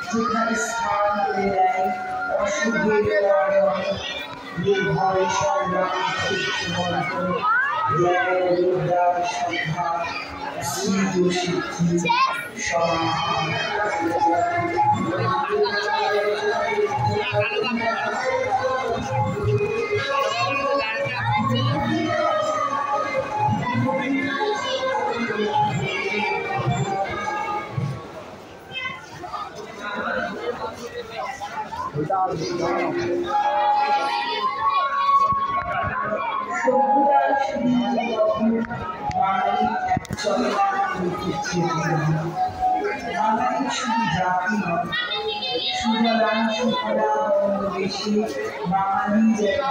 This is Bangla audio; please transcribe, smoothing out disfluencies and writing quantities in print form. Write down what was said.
যেখানে স্থান করে দেয় অশুভের কারণে নির্ভয় সংগ্রাম বিদ্যার সন্ধ্যা স্মৃত সিদ্ধি সমাহার বাঙালি শুধু জাতি নয়, সুতরাং সুতরাং বেশি বাঙালি যেন